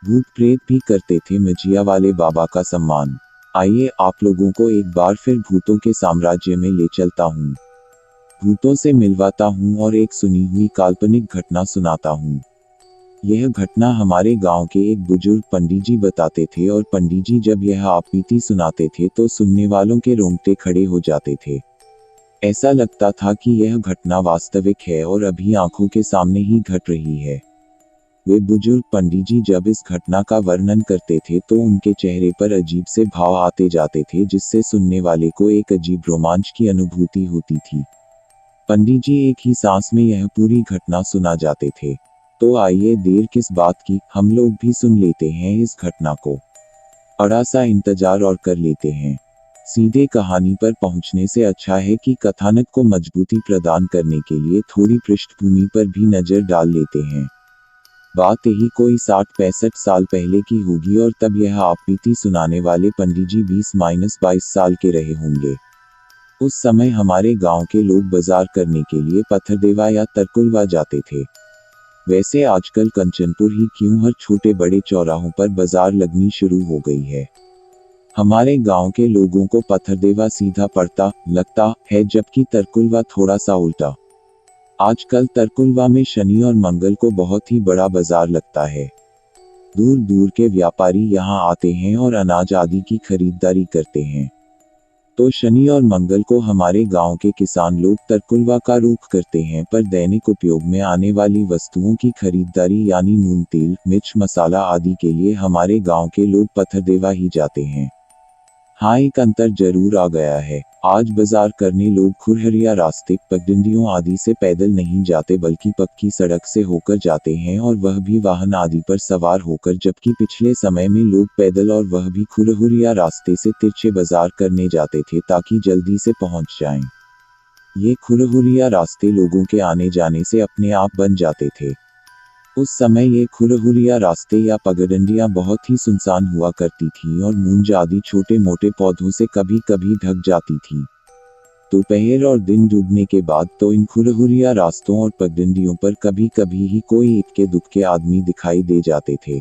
भूत प्रेत भी करते थे मजिया वाले बाबा का सम्मान। आइए आप लोगों को एक बार फिर भूतों के साम्राज्य में ले चलता हूँ। भूतों से मिलवाता हूँ और एक सुनी हुई काल्पनिक घटना सुनाता हूँ। यह घटना हमारे गांव के एक बुजुर्ग पंडित जी बताते थे और पंडित जी जब यह आपबीती सुनाते थे तो सुनने वालों के रोंगटे खड़े हो जाते थे। ऐसा लगता था कि यह घटना वास्तविक है और अभी आंखों के सामने ही घट रही है। वे बुजुर्ग पंडित जी जब इस घटना का वर्णन करते थे तो उनके चेहरे पर अजीब से भाव आते जाते थे जिससे सुनने वाले को एक अजीब रोमांच की अनुभूति होती थी। पंडित जी एक ही सांस में यह पूरी घटना सुना जाते थे। तो आइए देर किस बात की, हम लोग भी सुन लेते हैं इस घटना को। अड़ा सा इंतजार और कर लेते हैं। सीधे कहानी पर पहुंचने से अच्छा है कि कथानक को मजबूती प्रदान करने के लिए थोड़ी पृष्ठभूमि पर भी नजर डाल लेते हैं। बात यही कोई 60-65 साल पहले की होगी और तब यह आपबीती सुनाने वाले पंडित जी 20-22 साल के रहे होंगे। उस समय हमारे गांव के लोग बाजार करने के लिए पत्थरदेवा या तरकुलवा जाते थे। वैसे आजकल कंचनपुर ही क्यों हर छोटे बड़े चौराहों पर बाजार लगनी शुरू हो गई है। हमारे गांव के लोगों को पत्थरदेवा सीधा पड़ता लगता है जबकि तरकुलवा थोड़ा सा उल्टा। आजकल तरकुलवा में शनि और मंगल को बहुत ही बड़ा बाजार लगता है। दूर दूर के व्यापारी यहाँ आते हैं और अनाज आदि की खरीदारी करते हैं। तो शनि और मंगल को हमारे गांव के किसान लोग तरकुलवा का रुख करते हैं, पर दैनिक उपयोग में आने वाली वस्तुओं की खरीदारी यानी नून तेल मिर्च मसाला आदि के लिए हमारे गांव के लोग पत्थरदेवा ही जाते हैं। हाँ, एक अंतर जरूर आ गया है। आज बाजार करने लोग खुरहरिया रास्ते पगडंडियों आदि से पैदल नहीं जाते बल्कि पक्की सड़क से होकर जाते हैं और वह भी वाहन आदि पर सवार होकर, जबकि पिछले समय में लोग पैदल और वह भी खुरहुरिया रास्ते से तिरछे बाजार करने जाते थे ताकि जल्दी से पहुंच जाएं। ये खुरहुरिया रास्ते लोगों के आने जाने से अपने आप बन जाते थे। उस समय ये खुरहुरिया रास्ते या पगडंडियां बहुत ही सुनसान हुआ करती थीं और मूंज आदि छोटे मोटे पौधों से कभी कभी ढक जाती थीं। दोपहर और दिन डूबने के बाद तो इन खुरहुरिया रास्तों और पगडंडियों पर कभी कभी ही कोई इक्के दुक्के आदमी दिखाई दे जाते थे।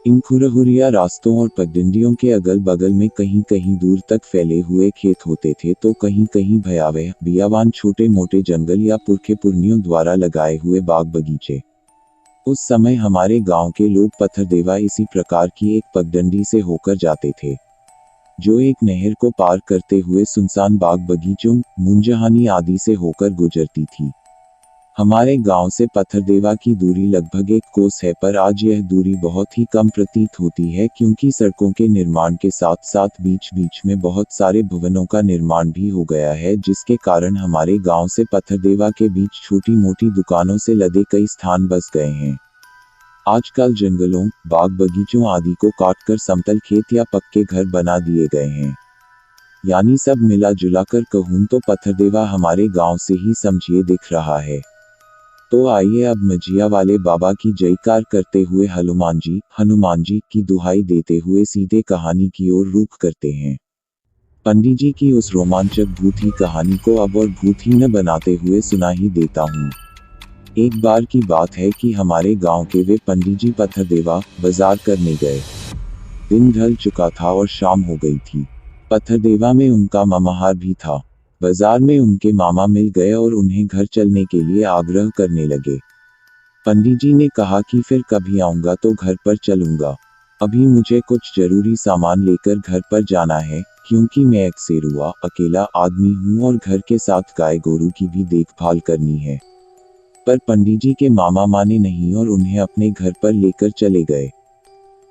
इन खुरहुरिया रास्तों और पगडंडियों के अगल बगल में कहीं कहीं दूर तक फैले हुए खेत होते थे तो कहीं कहीं भयावह बियावान छोटे मोटे जंगल या पुरखे पुरनियों द्वारा लगाए हुए बाग बगीचे। उस समय हमारे गांव के लोग पत्थरदेवा इसी प्रकार की एक पगडंडी से होकर जाते थे, जो एक नहर को पार करते हुए सुनसान बाग बगीचों मुंजहानी आदि से होकर गुजरती थी। हमारे गांव से पत्थरदेवा की दूरी लगभग 1 कोस है, पर आज यह दूरी बहुत ही कम प्रतीत होती है क्योंकि सड़कों के निर्माण के साथ साथ बीच बीच में बहुत सारे भवनों का निर्माण भी हो गया है, जिसके कारण हमारे गांव से पत्थरदेवा के बीच छोटी मोटी दुकानों से लदे कई स्थान बस गए हैं। आजकल जंगलों बाग बगीचों आदि को काटकर समतल खेत या पक्के घर बना दिए गए हैं। यानी सब मिला जुला कर कहूं तो पत्थरदेवा हमारे गांव से ही समझिए दिख रहा है। तो आइए अब मजिया वाले बाबा की जयकार करते हुए हनुमान जी की दुहाई देते हुए सीधे कहानी की ओर रुख करते हैं। पंडित जी की उस रोमांचक भूत ही कहानी को अब और भूत ही न बनाते हुए सुना ही देता हूँ। एक बार की बात है कि हमारे गांव के वे पंडित जी पत्थरदेवा बाजार करने गए। दिन ढल चुका था और शाम हो गई थी। पत्थरदेवा में उनका मामाहार भी था। बाजार में उनके मामा मिल गए और उन्हें घर चलने के लिए आग्रह करने लगे। पंडित जी ने कहा कि फिर कभी आऊंगा तो घर पर चलूंगा, अभी मुझे कुछ जरूरी सामान लेकर घर पर जाना है क्योंकि मैं अकेला अकेला आदमी हूँ और घर के साथ गाय गोरू की भी देखभाल करनी है। पर पंडित जी के मामा माने नहीं और उन्हें अपने घर पर लेकर चले गए।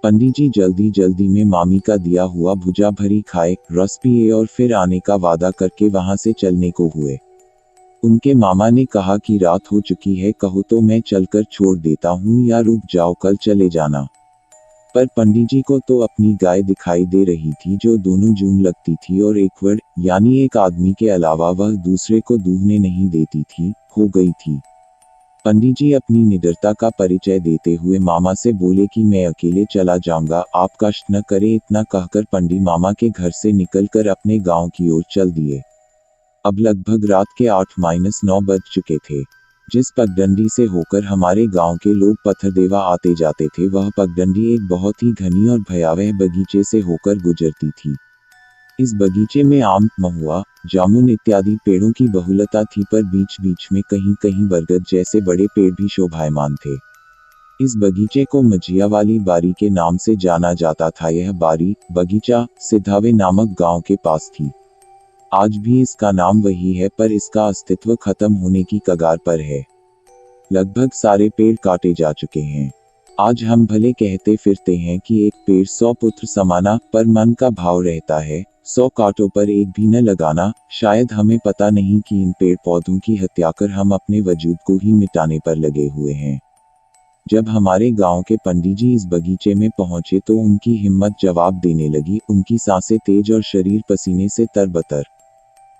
पंडित जी जल्दी जल्दी में मामी का दिया हुआ भुजा भरी खाए, रस पिए और फिर आने का वादा करके वहां से चलने को हुए। उनके मामा ने कहा कि रात हो चुकी है, कहो तो मैं चलकर छोड़ देता हूँ या रुक जाओ, कल चले जाना। पर पंडित जी को तो अपनी गाय दिखाई दे रही थी जो दोनों जून लगती थी और एक वर्ड यानी एक आदमी के अलावा वह दूसरे को दूहने नहीं देती थी, हो गई थी। पंडित जी अपनी निडरता का परिचय देते हुए मामा से बोले कि मैं अकेले चला जाऊंगा, आप कष्ट न करें। इतना कहकर पंडित मामा के घर से निकलकर अपने गांव की ओर चल दिए। अब लगभग रात के 8-9 बज चुके थे। जिस पगडंडी से होकर हमारे गांव के लोग पत्थरदेवा आते जाते थे, वह पगडंडी एक बहुत ही घनी और भयावह बगीचे से होकर गुजरती थी। इस बगीचे में आम, महुआ, जामुन इत्यादि पेड़ों की बहुलता थी, पर बीच बीच में कहीं कहीं बरगद जैसे बड़े पेड़ भी शोभायमान थे। इस बगीचे को मजिया वाली बारी के नाम से जाना जाता था। यह बारी, बगीचा, सिधावे नामक गांव के पास थी। आज भी इसका नाम वही है, पर इसका अस्तित्व खत्म होने की कगार पर है। लगभग सारे पेड़ काटे जा चुके हैं। आज हम भले कहते फिरते हैं कि एक पेड़ 100 पुत्र समाना, पर मन का भाव रहता है 100 कांटों पर एक भी न लगाना। शायद हमें पता नहीं कि इन पेड़ पौधों की हत्या कर हम अपने वजूद को ही मिटाने पर लगे हुए हैं। जब हमारे गांव के पंडित जी इस बगीचे में पहुंचे तो उनकी हिम्मत जवाब देने लगी। उनकी सांसें तेज और शरीर पसीने से तरबतर।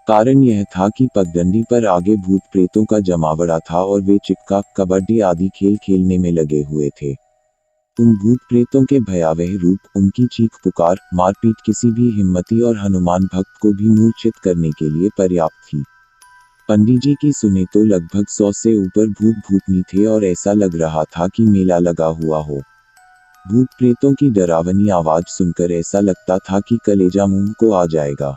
कारण यह था कि पगडंडी पर आगे भूत प्रेतों का जमावड़ा था और वे चिक्का, कबड्डी आदि खेल खेलने में लगे हुए थे। उन भूत प्रेतों के भयावह रूप, उनकी चीख पुकार, मारपीट किसी भी हिम्मती और हनुमान भक्त को भी मूर्छित करने के लिए पर्याप्त थी। पंडित जी की सुने तो लगभग 100 से ऊपर भूत भूतनी थे और ऐसा लग रहा था कि मेला लगा हुआ हो। भूत प्रेतों की डरावनी आवाज सुनकर ऐसा लगता था कि कलेजा मुंह को आ जाएगा।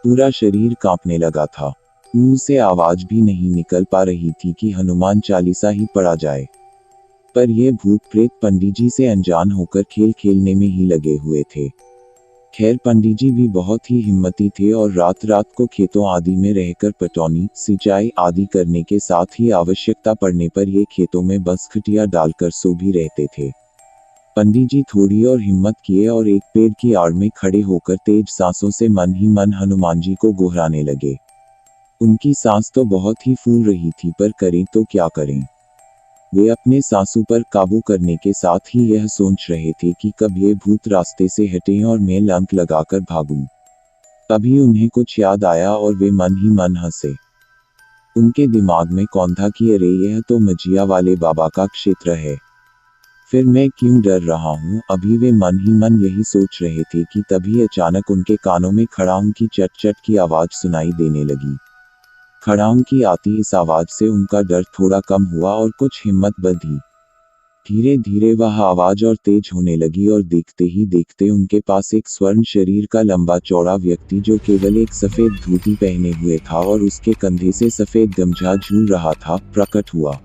पूरा शरीर कांपने लगा था। मुंह से आवाज भी नहीं निकल पा रही थी कि हनुमान चालीसा ही पढ़ा जाए। पर ये भूत प्रेत पंडित जी से अनजान होकर खेल खेलने में ही लगे हुए थे। खैर, पंडित जी भी बहुत ही हिम्मती थे और रात रात को खेतों आदि में रहकर पटौनी, सिंचाई आदि करने के साथ ही आवश्यकता पड़ने पर ये खेतों में बस खटिया डालकर सो भी रहते थे। पंडित जी थोड़ी और हिम्मत किए और एक पेड़ की आड़ में खड़े होकर तेज सांसों से मन ही मन हनुमान जी को गोहराने लगे। उनकी सांस तो बहुत ही फूल रही थी, पर करें तो क्या करें। वे अपने सांसों पर काबू करने के साथ ही यह सोच रहे थे कि कब ये भूत रास्ते से हटें और मैं लंक लगाकर भागूं। तभी उन्हें कुछ याद आया और वे मन ही मन हंसे। उनके दिमाग में कौन था कि अरे यह तो मजिया वाले बाबा का क्षेत्र है, फिर मैं क्यों डर रहा हूँ। अभी वे मन ही मन यही सोच रहे थे कि तभी अचानक उनके कानों में खड़ाऊं की चट चट की आवाज सुनाई देने लगी। खड़ाऊं की आती इस आवाज से उनका डर थोड़ा कम हुआ और कुछ हिम्मत बंधी। धीरे धीरे वह आवाज और तेज होने लगी और देखते ही देखते उनके पास एक स्वर्ण शरीर का लंबा चौड़ा व्यक्ति, जो केवल एक सफेद धोती पहने हुए था और उसके कंधे से सफेद गमछा झूल रहा था, प्रकट हुआ।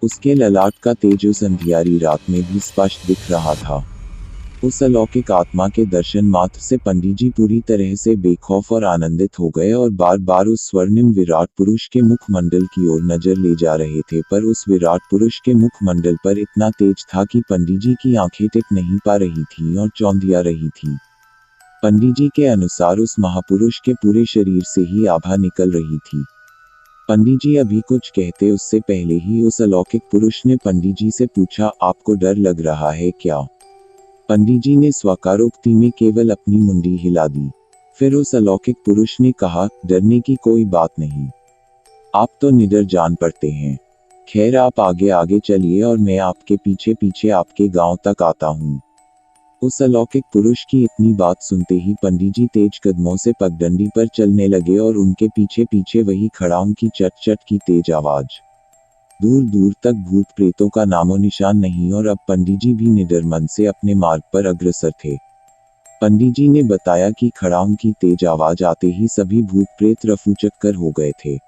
उसके ललाट का तेज उस अंधियारी रात में भी स्पष्ट दिख रहा था। उस अलौकिक आत्मा के दर्शन मात्र से पंडित जी पूरी तरह से बेखौफ और आनंदित हो गए और बार बार उस स्वर्णिम विराट पुरुष के मुखमंडल की ओर नजर ले जा रहे थे। पर उस विराट पुरुष के मुखमंडल पर इतना तेज था कि पंडित जी की आंखें टिक नहीं पा रही थीं और चौंधिया रही थीं। पंडित जी के अनुसार उस महापुरुष के पूरे शरीर से ही आभा निकल रही थी। पंडित जी अभी कुछ कहते उससे पहले ही उस अलौकिक पुरुष ने पंडित जी से पूछा, आपको डर लग रहा है क्या? पंडित जी ने स्वकारोक्ति में केवल अपनी मुंडी हिला दी। फिर उस अलौकिक पुरुष ने कहा, डरने की कोई बात नहीं, आप तो निडर जान पड़ते हैं। खैर, आप आगे आगे चलिए और मैं आपके पीछे पीछे आपके गांव तक आता हूँ। उस अलौकिक पुरुष की इतनी बात सुनते ही पंडित जी तेज कदमों से पगडंडी पर चलने लगे और उनके पीछे पीछे वही खड़ाऊं की चट चट की तेज आवाज। दूर दूर तक भूत प्रेतों का नामो निशान नहीं और अब पंडित जी भी निडर मन से अपने मार्ग पर अग्रसर थे। पंडित जी ने बताया कि खड़ाऊं की तेज आवाज आते ही सभी भूत प्रेत रफू चक्कर हो गए थे।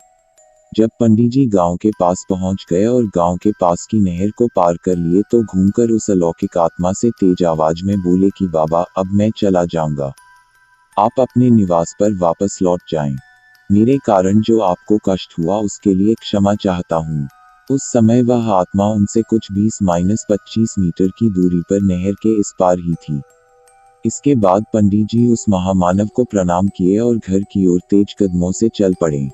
जब पंडित जी गांव के पास पहुंच गए और गांव के पास की नहर को पार कर लिए तो घूमकर उस अलौकिक आत्मा से तेज आवाज में बोले कि बाबा, अब मैं चला जाऊंगा, आप अपने निवास पर वापस लौट जाएं। मेरे कारण जो आपको कष्ट हुआ उसके लिए क्षमा चाहता हूँ। उस समय वह आत्मा उनसे कुछ 20-25 मीटर की दूरी पर नहर के इस पार ही थी। इसके बाद पंडित जी उस महामानव को प्रणाम किए और घर की ओर तेज कदमों से चल पड़े।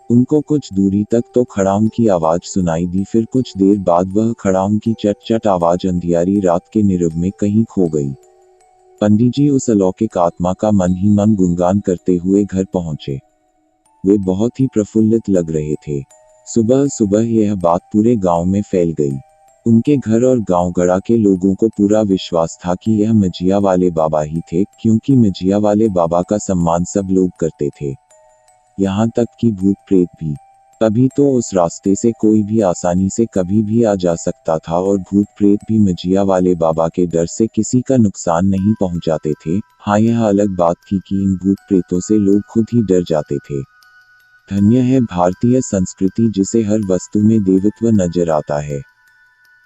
उनको कुछ दूरी तक तो खड़ाऊं की आवाज सुनाई दी, फिर कुछ देर बाद वह खड़ाऊं की चट चट आवाज अंधियारी रात के नीरव में कहीं खो गई। पंडित जी उस अलौकिक आत्मा का मन ही मन गुणगान करते हुए घर पहुंचे। वे बहुत ही प्रफुल्लित लग रहे थे। सुबह सुबह यह बात पूरे गांव में फैल गई। उनके घर और गांव गड़ा के लोगों को पूरा विश्वास था कि यह मजिया वाले बाबा ही थे, क्योंकि मजिया वाले बाबा का सम्मान सब लोग करते थे, यहाँ तक कि भूत प्रेत भी। तभी तो उस रास्ते से कोई भी आसानी से कभी भी आ जा सकता था और भूत प्रेत भी मजिया वाले बाबा के डर से किसी का नुकसान नहीं पहुंचाते थे। हाँ, यह अलग बात थी कि इन भूत प्रेतों से लोग खुद ही डर जाते थे। धन्य है भारतीय संस्कृति जिसे हर वस्तु में देवत्व नजर आता है।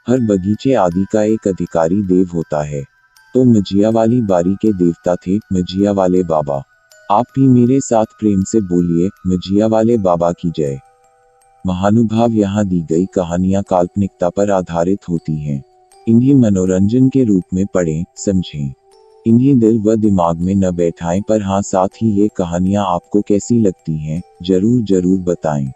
हर बगीचे आदि का एक अधिकारी देव होता है। तो मजिया वाली बारी के देवता थे मजिया वाले बाबा। आप भी मेरे साथ प्रेम से बोलिए, मजिया वाले बाबा की जय। महानुभाव, यहाँ दी गई कहानियाँ काल्पनिकता पर आधारित होती हैं। इन्हें मनोरंजन के रूप में पढ़ें, समझें। इन्हें दिल व दिमाग में न बैठाएं, पर हाँ, साथ ही ये कहानियाँ आपको कैसी लगती हैं, जरूर बताएं।